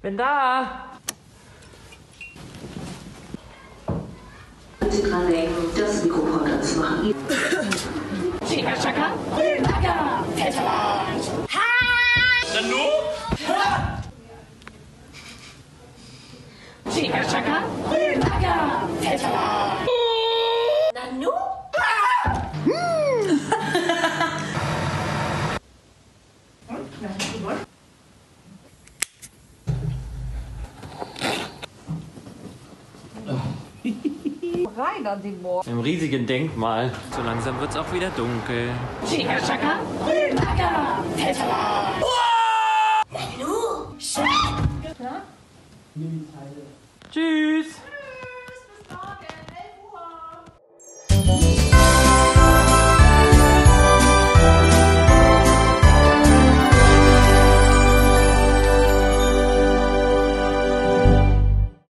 Bin da. Sie dran denken, das Mikrofon anzumachen. Tschikka-Tschakka, Rübenacker, Feldsalat. Ha! Nanu? Ha! Tschikka-Tschakka, Rübenacker, Feldsalat. Nanu? Rein an die Moor. Im riesigen Denkmal. So langsam wird's auch wieder dunkel. Tschikka-Tschakka, Rübenacker, Feldsalat. Nanu? Tschüss.